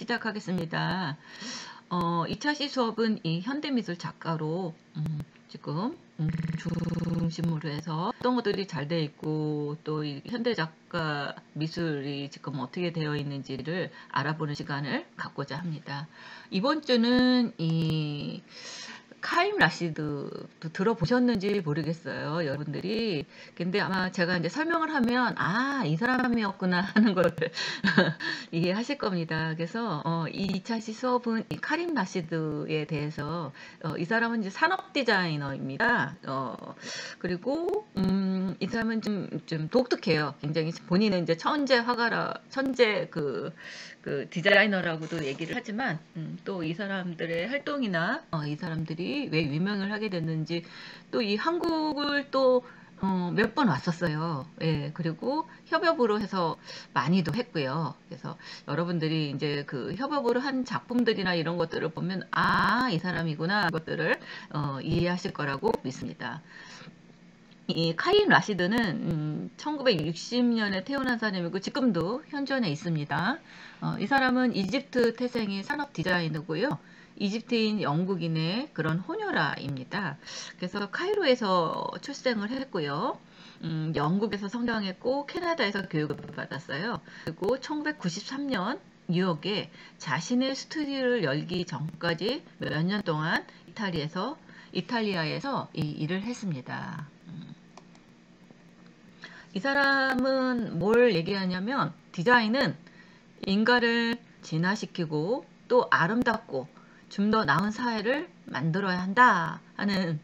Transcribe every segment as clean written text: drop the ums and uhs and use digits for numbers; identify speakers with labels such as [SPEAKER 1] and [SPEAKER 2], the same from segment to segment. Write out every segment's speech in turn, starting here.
[SPEAKER 1] 시작하겠습니다. 2차 시수업은 이 현대미술 작가로 지금 중심으로 해서 어떤 것들이 잘 돼 있고 또 이 현대 작가 미술이 지금 어떻게 되어 있는지를 알아보는 시간을 갖고자 합니다. 이번 주는 이 카임 라시드도 들어보셨는지 모르겠어요, 여러분들이. 근데 아마 제가 이제 설명을 하면 이 사람이었구나 하는 걸 이해하실 겁니다. 그래서 이 2차 수업은 이 카림 라시드에 대해서 이 사람은 이제 산업 디자이너입니다. 그리고 이 사람은 좀 독특해요. 굉장히 본인은 이제 천재 화가라, 천재 그 디자이너라고도 얘기를 하지만 또 이 사람들의 활동이나 이 사람들이 왜 유명을 하게 됐는지 또 이 한국을 또 몇 번 왔었어요. 예, 그리고 협업으로 해서 많이도 했고요. 그래서 여러분들이 이제 그 협업으로 한 작품들이나 이런 것들을 보면 이 사람이구나 이것들을 이해하실 거라고 믿습니다. 이 카임 라시드는 1960년에 태어난 사람이고 지금도 현존에 있습니다. 이 사람은 이집트 태생의 산업 디자이너고요. 이집트인 영국인의 그런 혼혈아입니다. 그래서 카이로에서 출생을 했고요. 영국에서 성장했고 캐나다에서 교육을 받았어요. 그리고 1993년 뉴욕에 자신의 스튜디오를 열기 전까지 몇 년 동안 이탈리아에서 이 일을 했습니다. 이 사람은 뭘 얘기하냐면 디자인은 인간을 진화시키고 또 아름답고 좀 더 나은 사회를 만들어야 한다 하는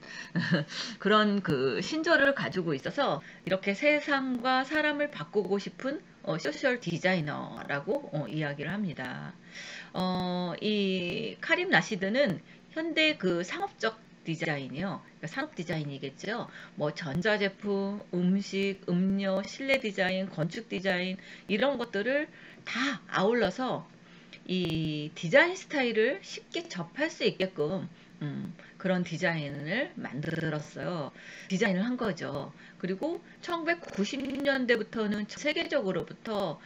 [SPEAKER 1] 그런 그 신조를 가지고 있어서 이렇게 세상과 사람을 바꾸고 싶은 소셜 디자이너라고 이야기를 합니다. 이 카림 라시드는 현대 그 상업적 디자인이요. 그러니까 산업 디자인이겠죠. 뭐 전자제품, 음식, 음료, 실내 디자인, 건축 디자인 이런 것들을 다 아울러서 이 디자인 스타일을 쉽게 접할 수 있게끔 그런 디자인을 만들었어요. 디자인을 한 거죠. 그리고 1990년대부터는 세계적으로부터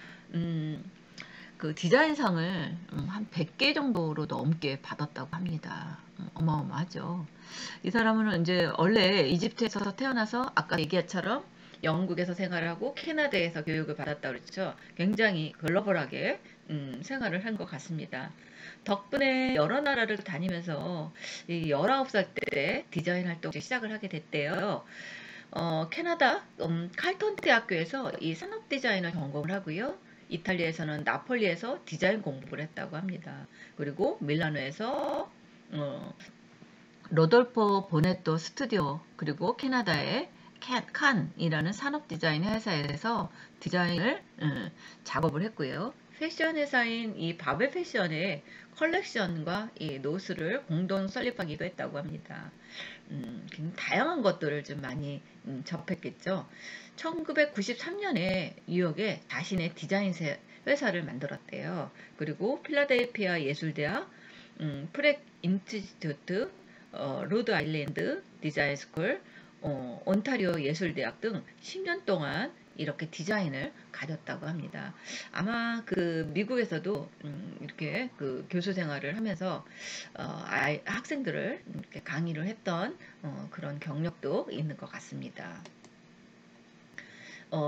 [SPEAKER 1] 그 디자인상을 한 100개 정도로 넘게 받았다고 합니다. 어마어마하죠. 이 사람은 이제 원래 이집트에서 태어나서 아까 얘기한처럼 영국에서 생활하고 캐나다에서 교육을 받았다고 그랬죠. 굉장히 글로벌하게 생활을 한 것 같습니다. 덕분에 여러 나라를 다니면서 19살 때 디자인 활동을 시작을 하게 됐대요. 캐나다 칼턴 대학교에서 이 산업 디자인을 전공을 하고요. 이탈리아에서는 나폴리에서 디자인 공부를 했다고 합니다. 그리고 밀라노에서 로돌포 보네토 스튜디오 그리고 캐나다의 칸이라는 산업 디자인 회사에서 디자인을 작업을 했고요. 패션 회사인 이 바벨 패션의 컬렉션과 이 노스를 공동 설립하기도 했다고 합니다. 다양한 것들을 좀 많이 접했겠죠. 1993년에 뉴욕에 자신의 디자인 회사를 만들었대요. 그리고 필라델피아 예술대학, 프렉 인스티튜트, 로드 아일랜드 디자인 스쿨, 온타리오 예술대학 등 10년 동안 이렇게 디자인을 가졌다고 합니다. 아마 그 미국에서도 이렇게 그 교수 생활을 하면서 학생들을 이렇게 강의를 했던 그런 경력도 있는 것 같습니다.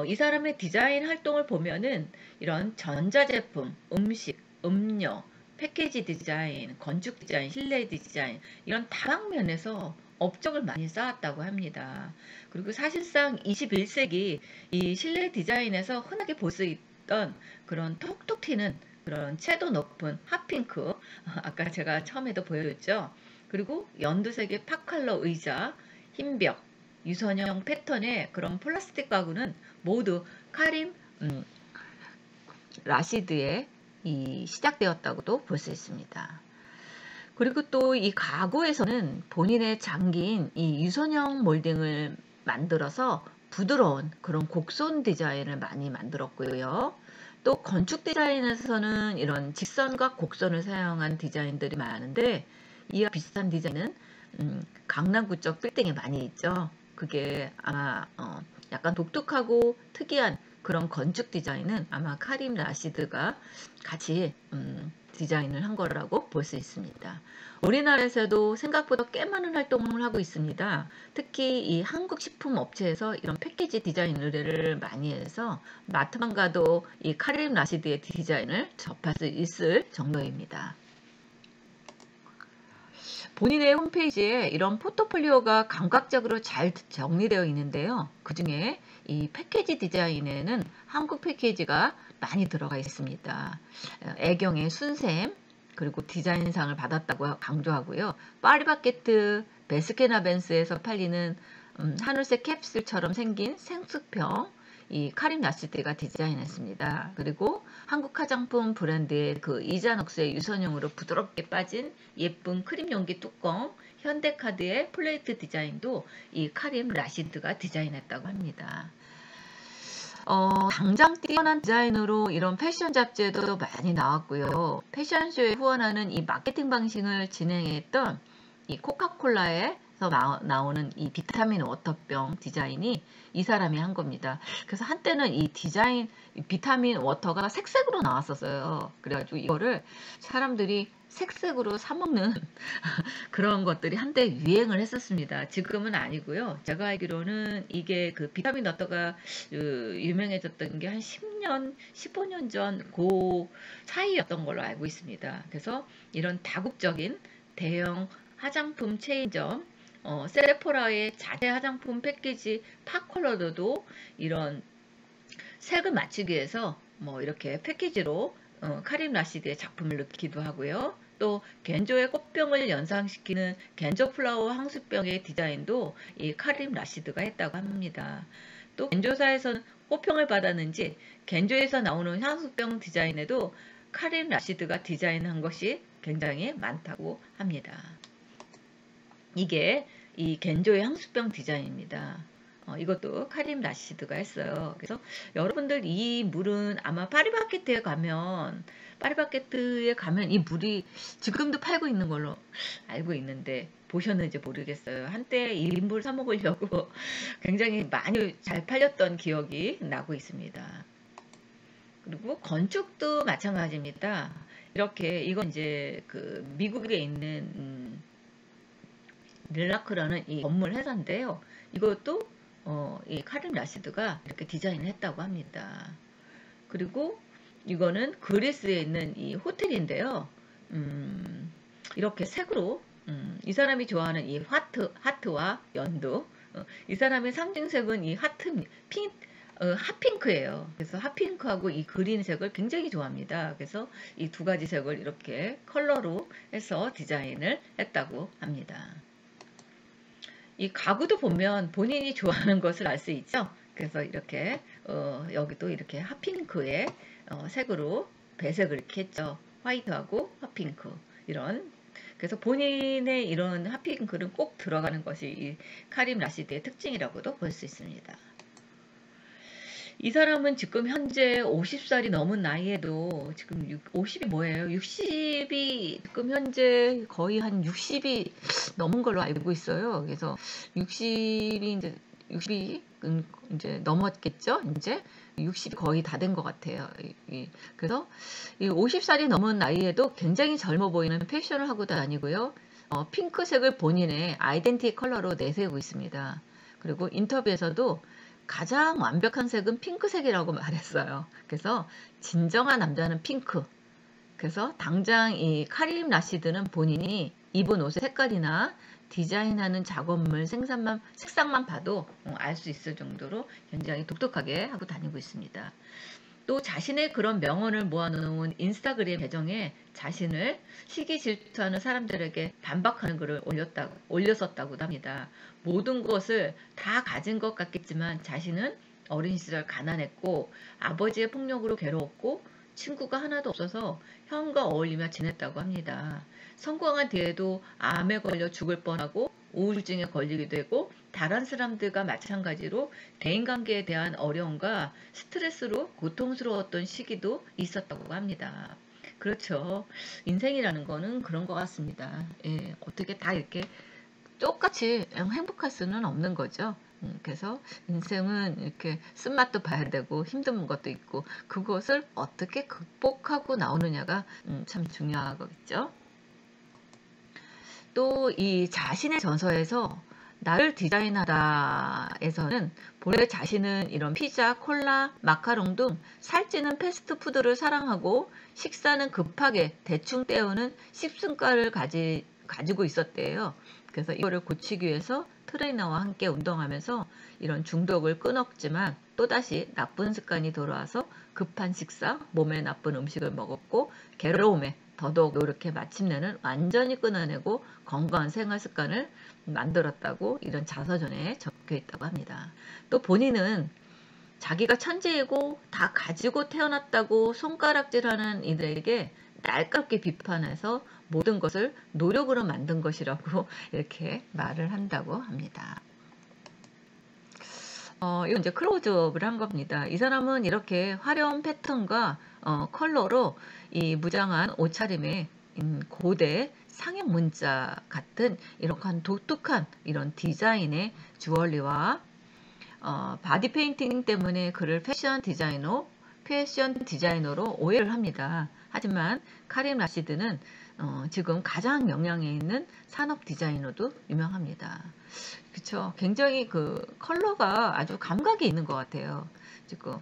[SPEAKER 1] 이 사람의 디자인 활동을 보면은 이런 전자제품, 음식, 음료, 패키지 디자인, 건축 디자인, 실내 디자인 이런 다방면에서 업적을 많이 쌓았다고 합니다. 그리고 사실상 21세기 이 실내 디자인에서 흔하게 볼 수 있던 그런 톡톡 튀는 그런 채도 높은 핫핑크 아까 제가 처음에도 보여줬죠. 그리고 연두색의 팝컬러 의자, 흰벽, 유선형 패턴의 그런 플라스틱 가구는 모두 카림 라시드의 시작되었다고도 볼 수 있습니다. 그리고 또 이 가구에서는 본인의 장기인 이 유선형 몰딩을 만들어서 부드러운 그런 곡선 디자인을 많이 만들었고요. 또 건축 디자인에서는 이런 직선과 곡선을 사용한 디자인들이 많은데 이와 비슷한 디자인은 강남구 쪽 빌딩에 많이 있죠. 그게 아마 약간 독특하고 특이한 그런 건축 디자인은 아마 카림 라시드가 같이 디자인을 한 거라고 볼 수 있습니다. 우리나라에서도 생각보다 꽤 많은 활동을 하고 있습니다. 특히 이 한국 식품 업체에서 이런 패키지 디자인 의뢰를 많이 해서 마트만 가도 이 카림 라시드의 디자인을 접할 수 있을 정도입니다. 본인의 홈페이지에 이런 포트폴리오가 감각적으로 잘 정리되어 있는데요. 그 중에 이 패키지 디자인에는 한국 패키지가 많이 들어가 있습니다. 애경의 순샘, 그리고 디자인상을 받았다고 강조하고요. 파리바게뜨, 베스킨라빈스에서 팔리는 하늘색 캡슐처럼 생긴 생수병, 이 카림 라시드가 디자인했습니다. 그리고 한국 화장품 브랜드의 그 이자녹스의 유선형으로 부드럽게 빠진 예쁜 크림 용기 뚜껑, 현대카드의 플레이트 디자인도 이 카림 라시드가 디자인했다고 합니다. 당장 뛰어난 디자인으로 이런 패션 잡지에도 많이 나왔고요. 패션쇼에 후원하는 이 마케팅 방식을 진행했던 이 코카콜라에서 나오는 이 비타민 워터병 디자인이 이 사람이 한 겁니다. 그래서 한때는 이 디자인, 비타민 워터가 색색으로 나왔었어요. 그래가지고 이거를 사람들이 색색으로 사먹는 그런 것들이 한때 유행을 했었습니다. 지금은 아니고요. 제가 알기로는 이게 그 비타민 워터가 유명해졌던 게 한 10년, 15년 전 그 사이였던 걸로 알고 있습니다. 그래서 이런 다국적인 대형 화장품 체인점, 세포라의 자체 화장품 패키지 팝컬러도 이런 색을 맞추기 위해서 뭐 이렇게 패키지로 카림 라시드의 작품을 넣기도 하고요. 또 겐조의 꽃병을 연상시키는 겐조 플라워 향수병의 디자인도 이 카림 라시드가 했다고 합니다. 또 겐조사에서는 꽃병을 받았는지 겐조에서 나오는 향수병 디자인에도 카림 라시드가 디자인한 것이 굉장히 많다고 합니다. 이게 이 겐조의 향수병 디자인입니다. 이것도 카림 라시드가 했어요. 그래서 여러분들 이 물은 아마 파리바게뜨에 가면 이 물이 지금도 팔고 있는 걸로 알고 있는데 보셨는지 모르겠어요. 한때 이 물 사 먹으려고 굉장히 많이 잘 팔렸던 기억이 나고 있습니다. 그리고 건축도 마찬가지입니다. 이렇게 이건 이제 그 미국에 있는 릴라크라는 이 건물 회사인데요. 이것도 이 카림 라시드가 이렇게 디자인을 했다고 합니다. 그리고 이거는 그리스에 있는 이 호텔인데요. 이렇게 색으로 이 사람이 좋아하는 이 하트와 연두, 이 사람의 상징색은 이 핫핑크예요. 그래서 핫핑크하고 이 그린색을 굉장히 좋아합니다. 그래서 이 두 가지 색을 이렇게 컬러로 해서 디자인을 했다고 합니다. 이 가구도 보면 본인이 좋아하는 것을 알 수 있죠. 그래서 이렇게 여기도 이렇게 핫핑크의 색으로 배색을 이렇게 했죠. 화이트하고 핫핑크 이런. 그래서 본인의 이런 핫핑크는 꼭 들어가는 것이 이 카림 라시드의 특징이라고도 볼 수 있습니다. 이 사람은 지금 현재 50살이 넘은 나이에도 지금 50이 뭐예요? 60이 지금 현재 거의 한 60이 넘은 걸로 알고 있어요. 그래서 60이 이제 넘었겠죠? 이제 60이 거의 다 된 것 같아요. 그래서 이 50살이 넘은 나이에도 굉장히 젊어 보이는 패션을 하고 다니고요. 핑크색을 본인의 아이덴티 컬러로 내세우고 있습니다. 그리고 인터뷰에서도 가장 완벽한 색은 핑크색이라고 말했어요. 그래서 진정한 남자는 핑크. 그래서 당장 이 카림 라시드는 본인이 입은 옷의 색깔이나 디자인하는 작업물 색상만 봐도 알 수 있을 정도로 굉장히 독특하게 하고 다니고 있습니다. 또 자신의 그런 명언을 모아놓은 인스타그램 계정에 자신을 시기 질투하는 사람들에게 반박하는 글을 올렸었다고도 합니다. 모든 것을 다 가진 것 같겠지만 자신은 어린 시절 가난했고 아버지의 폭력으로 괴로웠고 친구가 하나도 없어서 형과 어울리며 지냈다고 합니다. 성공한 뒤에도 암에 걸려 죽을 뻔하고 우울증에 걸리기도 했고 다른 사람들과 마찬가지로 대인관계에 대한 어려움과 스트레스로 고통스러웠던 시기도 있었다고 합니다. 그렇죠. 인생이라는 거는 그런 것 같습니다. 예, 어떻게 다 이렇게 똑같이 행복할 수는 없는 거죠. 그래서 인생은 이렇게 쓴맛도 봐야 되고 힘든 것도 있고 그것을 어떻게 극복하고 나오느냐가 참 중요하겠죠. 또 이 자신의 전서에서 나를 디자인하다에서는 본래 자신은 이런 피자, 콜라, 마카롱 등 살찌는 패스트푸드를 사랑하고 식사는 급하게 대충 때우는 습습관을 가지고 있었대요. 그래서 이거를 고치기 위해서 트레이너와 함께 운동하면서 이런 중독을 끊었지만 또다시 나쁜 습관이 돌아와서 급한 식사, 몸에 나쁜 음식을 먹었고 괴로움에 더더욱 노력해 마침내는 완전히 끊어내고 건강한 생활 습관을 만들었다고 이런 자서전에 적혀 있다고 합니다. 또 본인은 자기가 천재이고 다 가지고 태어났다고 손가락질하는 이들에게 날카롭게 비판해서 모든 것을 노력으로 만든 것이라고 이렇게 말을 한다고 합니다. 이건 이제 클로즈업을 한 겁니다. 이 사람은 이렇게 화려한 패턴과 컬러로 이 무장한 옷차림에 고대 상형 문자 같은 이런 독특한 이런 디자인의 주얼리와 바디 페인팅 때문에 그를 패션 디자이너로 오해를 합니다. 하지만 카림 라시드는 지금 가장 영향에 있는 산업 디자이너도 유명합니다. 그쵸. 굉장히 그 컬러가 아주 감각이 있는 것 같아요. 지금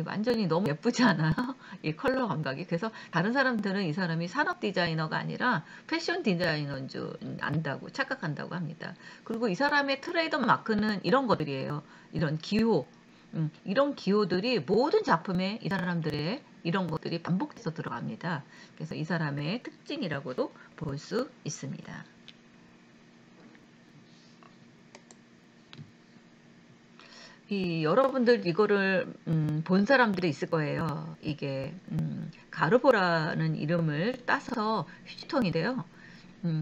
[SPEAKER 1] 완전히 너무 예쁘지 않아요? 이 컬러 감각이. 그래서 다른 사람들은 이 사람이 산업 디자이너가 아니라 패션 디자이너인 줄 안다고 착각한다고 합니다. 그리고 이 사람의 트레이드 마크는 이런 것들이에요. 이런 기호. 이런 기호들이 모든 작품에 이 사람들의 이런 것들이 반복해서 들어갑니다. 그래서 이 사람의 특징이라고도 볼 수 있습니다. 여러분들 이거를 본 사람들이 있을 거예요. 이게 가르보라는 이름을 따서 휴지통인데요.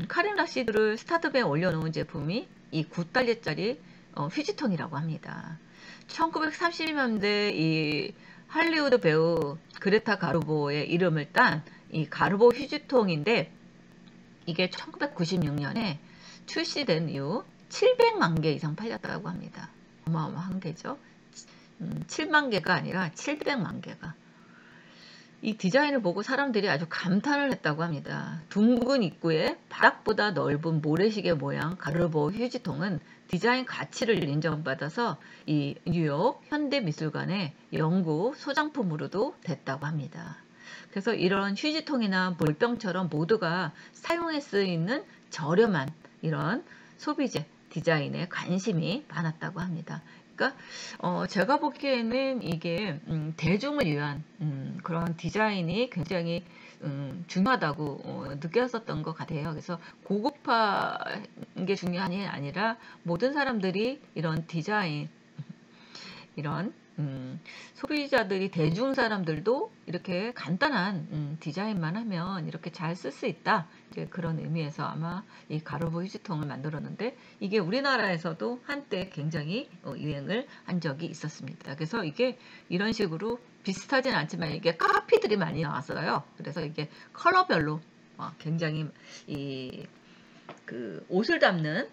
[SPEAKER 1] 카린 라시드를 스타트업에 올려놓은 제품이 이 9달러짜리 휴지통이라고 합니다. 1930년대 이 할리우드 배우 그레타 가르보의 이름을 딴 이 가르보 휴지통인데 이게 1996년에 출시된 이후 700만 개 이상 팔렸다고 합니다. 어마어마한 개죠. 7만 개가 아니라 700만 개가. 이 디자인을 보고 사람들이 아주 감탄을 했다고 합니다. 둥근 입구에 바닥보다 넓은 모래시계 모양 가르보 휴지통은 디자인 가치를 인정받아서 이 뉴욕 현대미술관의 연구 소장품으로도 됐다고 합니다. 그래서 이런 휴지통이나 물병처럼 모두가 사용할 수 있는 저렴한 이런 소비재 디자인에 관심이 많았다고 합니다. 그러니까 제가 보기에는 이게 대중을 위한 그런 디자인이 굉장히 중요하다고 느꼈었던 것 같아요. 그래서 고급화인 게 중요한 게 아니라 모든 사람들이 이런 디자인, 이런 소비자들이 대중 사람들도 이렇게 간단한 디자인만 하면 이렇게 잘 쓸 수 있다. 이제 그런 의미에서 아마 이 가르보 휴지통을 만들었는데 이게 우리나라에서도 한때 굉장히 유행을 한 적이 있었습니다. 그래서 이게 이런 식으로 비슷하진 않지만 이게 카피들이 많이 나왔어요. 그래서 이게 컬러별로 굉장히 그 옷을 담는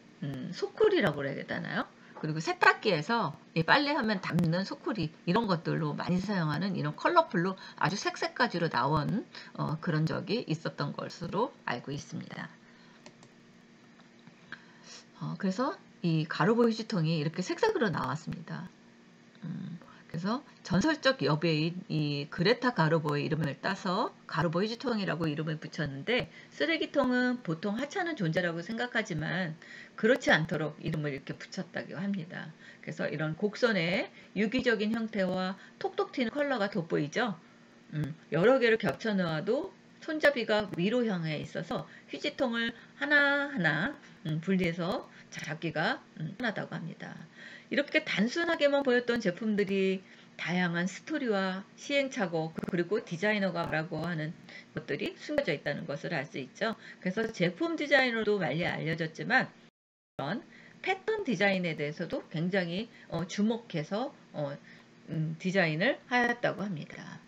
[SPEAKER 1] 소쿨이라고 그래야 되나요? 그리고 세탁기에서 빨래하면 담는 소쿠리 이런 것들로 많이 사용하는 이런 컬러풀로 아주 색색까지로 나온 그런 적이 있었던 것으로 알고 있습니다. 그래서 이 가르보 휴지통이 이렇게 색색으로 나왔습니다. 그래서 전설적 여배인 이 그레타 가르보의 이름을 따서 가르보 휴지통이라고 이름을 붙였는데 쓰레기통은 보통 하찮은 존재라고 생각하지만 그렇지 않도록 이름을 이렇게 붙였다고 합니다. 그래서 이런 곡선의 유기적인 형태와 톡톡 튀는 컬러가 돋보이죠. 여러 개를 겹쳐 놓아도 손잡이가 위로 향해 있어서 휴지통을 하나하나 분리해서 잡기가 편하다고 합니다. 이렇게 단순하게만 보였던 제품들이 다양한 스토리와 시행착오 그리고 디자이너가 뭐라고 하는 것들이 숨겨져 있다는 것을 알 수 있죠. 그래서 제품 디자이너도 많이 알려졌지만 이런 패턴 디자인에 대해서도 굉장히 주목해서 디자인을 하였다고 합니다.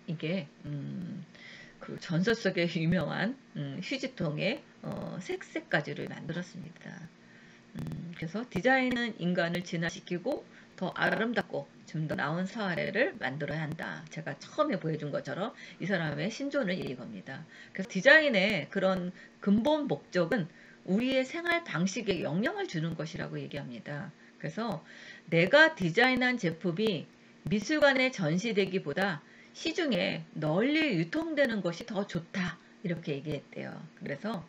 [SPEAKER 1] 이게 그 전설 속의 유명한 휴지통의 색색까지를 만들었습니다. 그래서 디자인은 인간을 진화시키고 더 아름답고 좀 더 나은 사회를 만들어야 한다. 제가 처음에 보여준 것처럼 이 사람의 신조는 이겁니다. 그래서 디자인의 그런 근본 목적은 우리의 생활 방식에 영향을 주는 것이라고 얘기합니다. 그래서 내가 디자인한 제품이 미술관에 전시되기보다 시중에 널리 유통되는 것이 더 좋다. 이렇게 얘기했대요. 그래서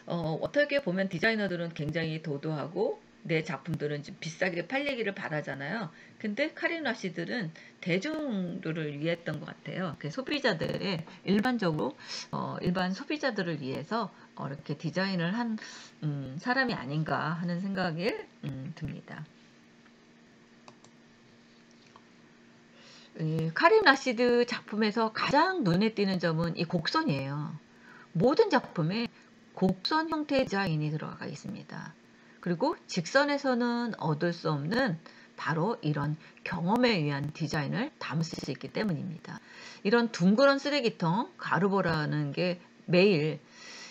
[SPEAKER 1] 어떻게 보면 디자이너들은 굉장히 도도하고 내 작품들은 좀 비싸게 팔리기를 바라잖아요. 근데 카린 라시드는 대중들을 위했던 것 같아요. 소비자들의 일반적으로 일반 소비자들을 위해서 이렇게 디자인을 한 사람이 아닌가 하는 생각이 듭니다. 카린 라시드 작품에서 가장 눈에 띄는 점은 이 곡선이에요. 모든 작품에 곡선 형태의 디자인이 들어가 있습니다. 그리고 직선에서는 얻을 수 없는 바로 이런 경험에 의한 디자인을 담을 수 있기 때문입니다. 이런 둥그런 쓰레기통 가르보라는 게 매일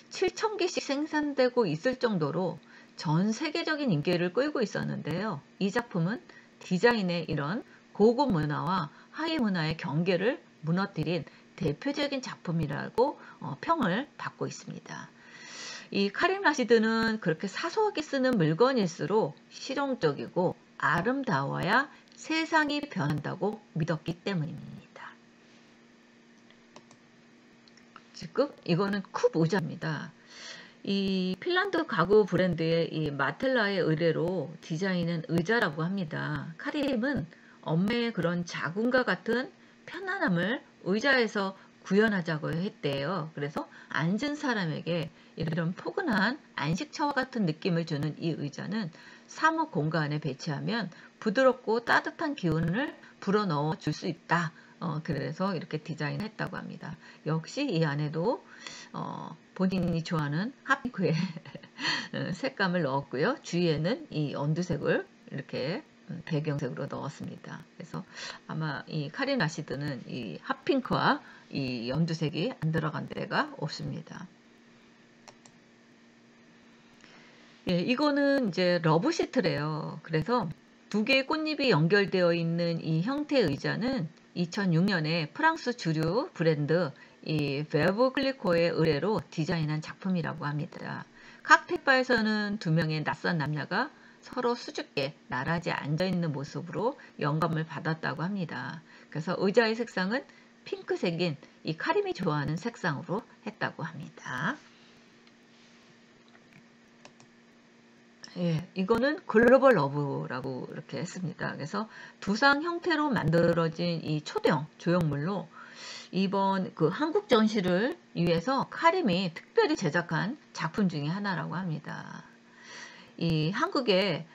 [SPEAKER 1] 7,000개씩 생산되고 있을 정도로 전 세계적인 인기를 끌고 있었는데요. 이 작품은 디자인의 이런 고급 문화와 하위 문화의 경계를 무너뜨린 대표적인 작품이라고 평을 받고 있습니다. 이 카린 라시드는 그렇게 사소하게 쓰는 물건일수록 실용적이고 아름다워야 세상이 변한다고 믿었기 때문입니다. 지금 이거는 쿱 의자입니다. 이 핀란드 가구 브랜드의 이 마텔라의 의뢰로 디자인은 의자라고 합니다. 카림은 엄매의 그런 자궁과 같은 편안함을 의자에서 구현하자고 했대요. 그래서 앉은 사람에게 이런 포근한 안식처와 같은 느낌을 주는 이 의자는 사무 공간에 배치하면 부드럽고 따뜻한 기운을 불어넣어 줄 수 있다. 그래서 이렇게 디자인했다고 합니다. 역시 이 안에도 본인이 좋아하는 핫핑크의 색감을 넣었고요. 주위에는 이 언두색을 이렇게 배경색으로 넣었습니다. 그래서 아마 이 카린 라시드는 이 핫핑크와 이 연두색이 안 들어간 데가 없습니다. 예, 이거는 이제 러브 시트래요. 그래서 두 개의 꽃잎이 연결되어 있는 이 형태의 의자는 2006년에 프랑스 주류 브랜드 이 베브 클리코의 의뢰로 디자인한 작품이라고 합니다. 칵테일바에서는 두 명의 낯선 남녀가 서로 수줍게 나란히 앉아있는 모습으로 영감을 받았다고 합니다. 그래서 의자의 색상은 핑크색인 이 카림이 좋아하는 색상으로 했다고 합니다. 예, 이거는 글로벌 러브라고 이렇게 했습니다. 그래서 두상 형태로 만들어진 이 초대형 조형물로 이번 그 한국 전시를 위해서 카림이 특별히 제작한 작품 중에 하나라고 합니다. 이 한국의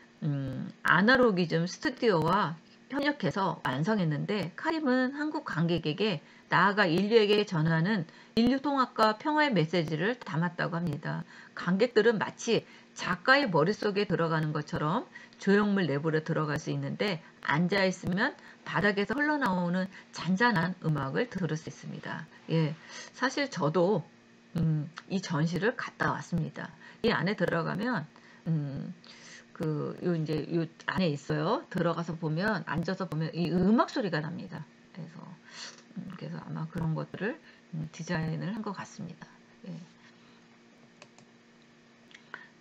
[SPEAKER 1] 아나로기즘 스튜디오와 협력해서 완성했는데 카림은 한국 관객에게 나아가 인류에게 전하는 인류통합과 평화의 메시지를 담았다고 합니다. 관객들은 마치 작가의 머릿속에 들어가는 것처럼 조형물 내부로 들어갈 수 있는데 앉아있으면 바닥에서 흘러나오는 잔잔한 음악을 들을 수 있습니다. 예, 사실 저도 이 전시를 갔다 왔습니다. 이 안에 들어가면 이제 요 안에 있어요. 들어가서 보면 앉아서 보면 이 음악 소리가 납니다. 그래서 아마 그런 것들을 디자인을 한 것 같습니다. 예.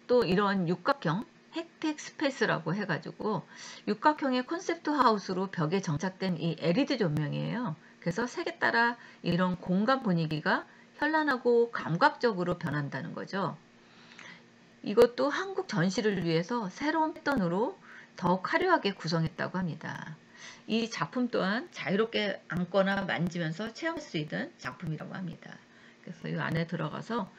[SPEAKER 1] 또 이런 육각형 헥텍 스페이스라고 해가지고 육각형의 콘셉트 하우스로 벽에 정착된 이 LED 조명이에요. 그래서 색에 따라 이런 공간 분위기가 현란하고 감각적으로 변한다는 거죠. 이것도 한국 전시를 위해서 새로운 패턴으로 더욱 화려하게 구성했다고 합니다. 이 작품 또한 자유롭게 앉거나 만지면서 체험할 수 있는 작품이라고 합니다. 그래서 이 안에 들어가서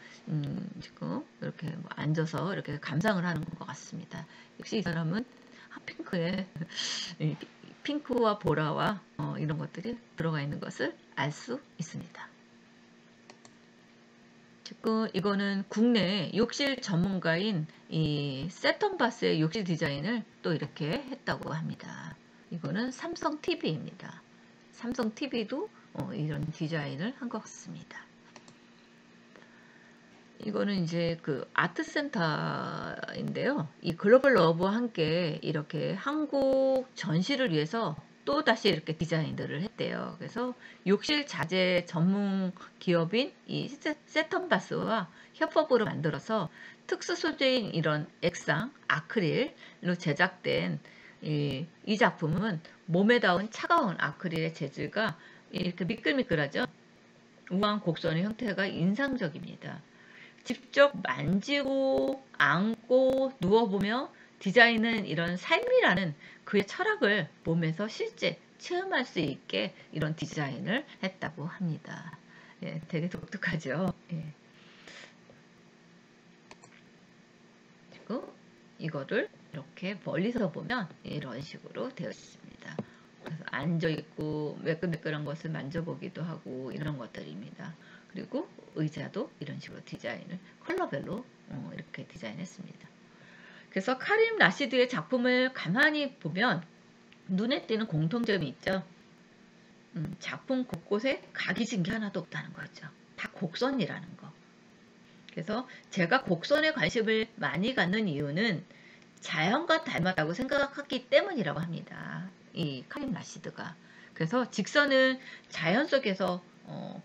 [SPEAKER 1] 지금 이렇게 앉아서 이렇게 감상을 하는 것 같습니다. 역시 이 사람은 핫핑크의 핑크와 보라와 이런 것들이 들어가 있는 것을 알 수 있습니다. 지금 이거는 국내 욕실 전문가인 이 세턴바스의 욕실 디자인을 또 이렇게 했다고 합니다. 이거는 삼성 TV입니다. 삼성 TV도 이런 디자인을 한 것 같습니다. 이거는 이제 그 아트센터인데요. 이 글로벌 러브와 함께 이렇게 한국 전시를 위해서 또 다시 이렇게 디자인들을 했대요. 그래서 욕실 자재 전문 기업인 이 세턴바스와 협업으로 만들어서 특수 소재인 이런 액상, 아크릴로 제작된 이 작품은 몸에 닿은 차가운 아크릴의 재질과 이렇게 미끌미끌하죠. 우아한 곡선의 형태가 인상적입니다. 직접 만지고 안고 누워보며 디자인은 이런 삶이라는 그의 철학을 몸에서 실제 체험할 수 있게 이런 디자인을 했다고 합니다. 예, 되게 독특하죠. 예. 그리고 이거를 이렇게 멀리서 보면 이런 식으로 되어 있습니다. 그래서 앉아있고 매끈매끈한 것을 만져보기도 하고 이런 것들입니다. 그리고 의자도 이런 식으로 디자인을 컬러별로 이렇게 디자인했습니다. 그래서 카림 라시드의 작품을 가만히 보면 눈에 띄는 공통점이 있죠. 작품 곳곳에 각이 진 게 하나도 없다는 거죠. 다 곡선이라는 거. 그래서 제가 곡선에 관심을 많이 갖는 이유는 자연과 닮았다고 생각했기 때문이라고 합니다. 이 카림 라시드가. 그래서 직선은 자연 속에서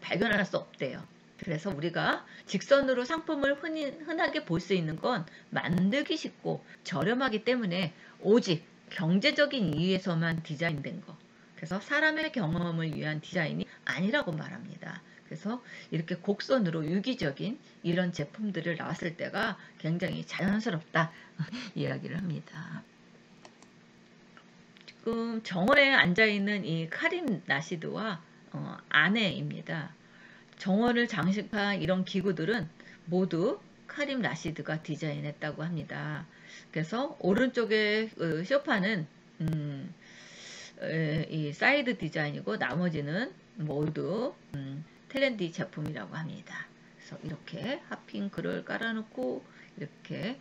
[SPEAKER 1] 발견할 수 없대요. 그래서 우리가 직선으로 상품을 흔하게 볼 수 있는 건 만들기 쉽고 저렴하기 때문에 오직 경제적인 이유에서만 디자인된 거. 그래서 사람의 경험을 위한 디자인이 아니라고 말합니다. 그래서 이렇게 곡선으로 유기적인 이런 제품들을 나왔을 때가 굉장히 자연스럽다 이야기를 합니다. 지금 정원에 앉아있는 이 카림 라시드와 아내입니다. 정원을 장식한 이런 기구들은 모두 카림 라시드가 디자인했다고 합니다. 그래서 오른쪽에 소파는 이 사이드 디자인이고 나머지는 모두 텔렌디 제품이라고 합니다. 그래서 이렇게 핫핑크를 깔아놓고 이렇게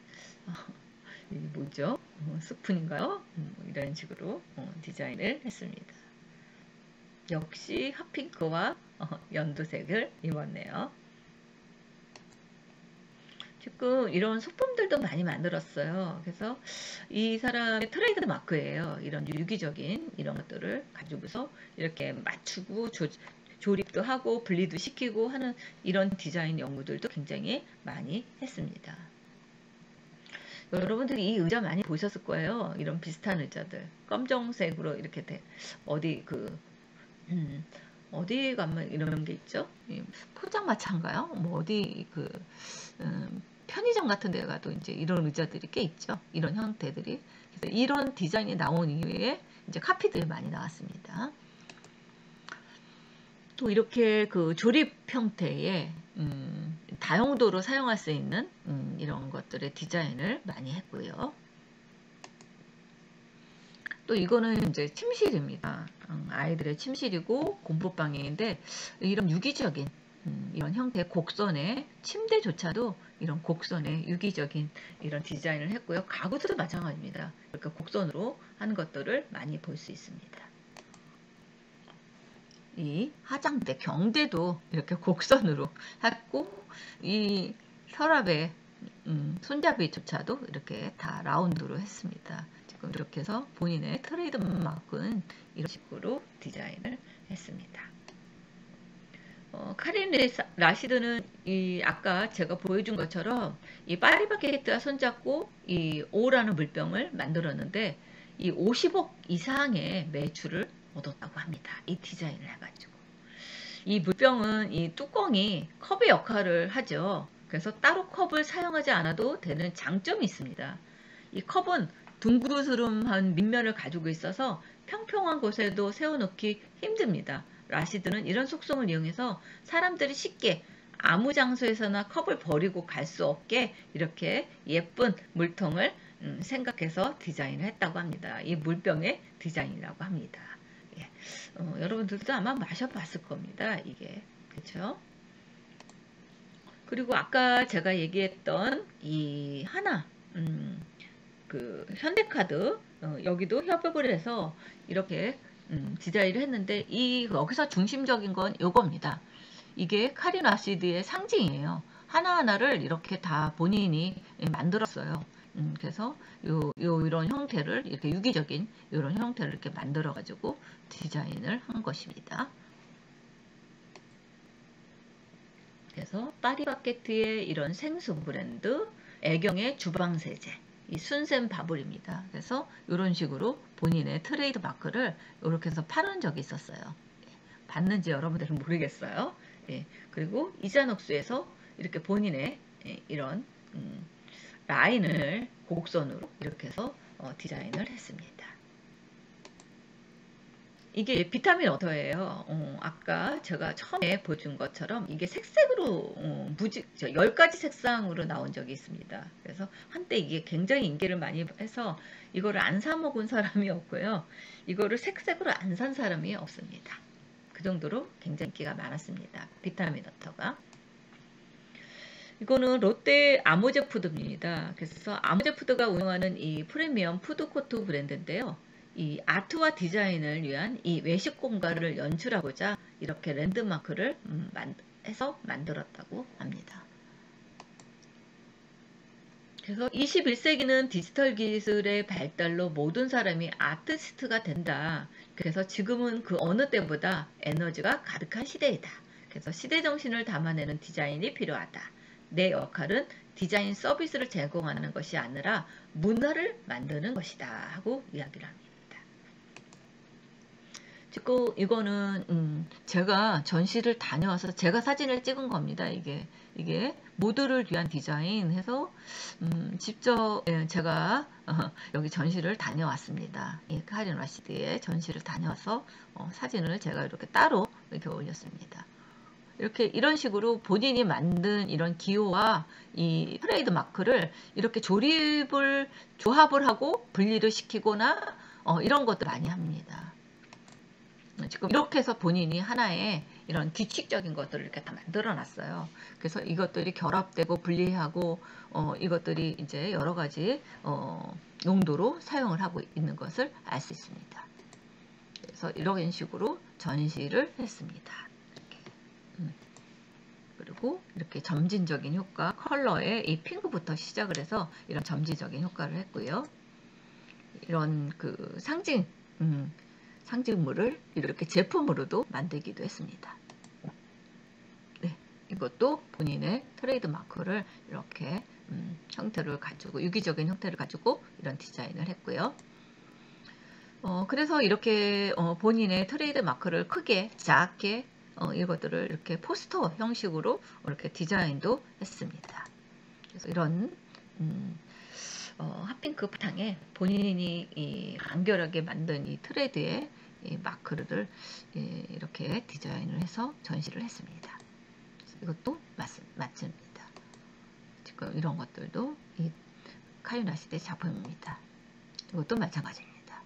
[SPEAKER 1] 뭐죠? 스푼인가요? 이런 식으로 디자인을 했습니다. 역시 핫핑크와 연두색을 입었네요. 지금 이런 소품들도 많이 만들었어요. 그래서 이 사람의 트레이드 마크예요. 이런 유기적인 이런 것들을 가지고서 이렇게 맞추고 조립도 하고 분리도 시키고 하는 이런 디자인 연구들도 굉장히 많이 했습니다. 여러분들이 이 의자 많이 보셨을 거예요. 이런 비슷한 의자들. 검정색으로 이렇게 돼. 어디 어디 가면 이런 게 있죠? 포장마차인가요? 뭐 어디 편의점 같은 데 가도 이제 이런 의자들이 꽤 있죠. 이런 형태들이. 그래서 이런 디자인이 나온 이후에 이제 카피들이 많이 나왔습니다. 또 이렇게 조립 형태의 다용도로 사용할 수 있는 이런 것들의 디자인을 많이 했고요. 또 이거는 이제 침실입니다. 아이들의 침실이고 공부방인데 이런 유기적인 이런 형태의 곡선의 침대조차도 이런 곡선의 유기적인 이런 디자인을 했고요. 가구도 마찬가지입니다. 이렇게 곡선으로 한 것들을 많이 볼 수 있습니다. 이 화장대, 경대도 이렇게 곡선으로 했고 이 서랍의 손잡이조차도 이렇게 다 라운드로 했습니다. 지금 이렇게 해서 본인의 트레이드 마크는 이런 식으로 디자인을 했습니다. 카림 라시드는 아까 제가 보여준 것처럼 이 파리바게트와 손잡고 이 오라는 물병을 만들었는데 이 50억 이상의 매출을 얻었다고 합니다. 이 디자인을 해가지고. 이 물병은 이 뚜껑이 컵의 역할을 하죠. 그래서 따로 컵을 사용하지 않아도 되는 장점이 있습니다. 이 컵은 둥그스름한 밑면을 가지고 있어서 평평한 곳에도 세워놓기 힘듭니다. 라시드는 이런 속성을 이용해서 사람들이 쉽게 아무 장소에서나 컵을 버리고 갈 수 없게 이렇게 예쁜 물통을 생각해서 디자인을 했다고 합니다. 이 물병의 디자인이라고 합니다. 예. 여러분들도 아마 마셔봤을 겁니다. 이게 그렇죠? 그리고 아까 제가 얘기했던 이 하나 현대카드 여기도 협업을 해서 이렇게 디자인을 했는데 여기서 중심적인 건 이겁니다. 이게 카림 라시드의 상징이에요. 하나하나를 이렇게 다 본인이 만들었어요. 그래서 이런 형태를 이렇게 유기적인 이런 형태를 이렇게 만들어 가지고 디자인을 한 것입니다. 그래서 파리바게트의 이런 생수 브랜드, 애경의 주방 세제, 이 순샘 바블입니다. 그래서 이런 식으로 본인의 트레이드 마크를 이렇게 해서 팔은 적이 있었어요. 봤는지 여러분들은 모르겠어요. 예, 그리고 이자녹스에서 이렇게 본인의 이런 라인을 곡선으로 이렇게 해서 디자인을 했습니다. 이게 비타민 워터예요. 아까 제가 처음에 보여준 것처럼 이게 색색으로 10가지 색상으로 나온 적이 있습니다. 그래서 한때 이게 굉장히 인기를 많이 해서 이거를 안 사 먹은 사람이 없고요. 이거를 색색으로 안 산 사람이 없습니다. 그 정도로 굉장히 인기가 많았습니다. 비타민 워터가. 이거는 롯데 아모제푸드입니다. 그래서 아모제푸드가 운영하는 이 프리미엄 푸드코트 브랜드인데요. 이 아트와 디자인을 위한 이 외식 공간을 연출하고자 이렇게 랜드마크를 해서 만들었다고 합니다. 그래서 21세기는 디지털 기술의 발달로 모든 사람이 아티스트가 된다. 그래서 지금은 그 어느 때보다 에너지가 가득한 시대이다. 그래서 시대 정신을 담아내는 디자인이 필요하다. 내 역할은 디자인 서비스를 제공하는 것이 아니라 문화를 만드는 것이다 하고 이야기를 합니다. 지금 이거는 제가 전시를 다녀와서 제가 사진을 찍은 겁니다. 이게 모두를 위한 디자인 해서 직접 제가 여기 전시를 다녀왔습니다. 이 카린 라시드의 전시를 다녀와서 사진을 제가 이렇게 따로 이렇게 올렸습니다. 이렇게 이런 식으로 본인이 만든 이런 기호와 이 트레이드 마크를 이렇게 조합을 하고 분리를 시키거나 이런 것도 많이 합니다. 지금 이렇게 해서 본인이 하나의 이런 규칙적인 것들을 이렇게 다 만들어 놨어요. 그래서 이것들이 결합되고 분리하고 이것들이 이제 여러 가지 용도로 사용을 하고 있는 것을 알 수 있습니다. 그래서 이런 식으로 전시를 했습니다. 그리고 이렇게 점진적인 효과, 컬러의 이 핑크부터 시작을 해서 이런 점진적인 효과를 했고요. 이런 그 상징물을 이렇게 제품으로도 만들기도 했습니다. 네, 이것도 본인의 트레이드 마크를 이렇게 형태를 가지고 유기적인 형태를 가지고 이런 디자인을 했고요. 그래서 이렇게 본인의 트레이드 마크를 크게 작게 이것들을 이렇게 포스터 형식으로 이렇게 디자인도 했습니다. 그래서 이런 핫핑크 바탕에 본인이 간결하게 만든 이 트레드의 이 마크를 이렇게 디자인을 해서 전시를 했습니다. 이것도 맞습니다. 지금 이런 것들도 이 카유나시대 작품입니다. 이것도 마찬가지입니다.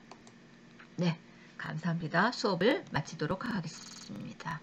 [SPEAKER 1] 네, 감사합니다. 수업을 마치도록 하겠습니다.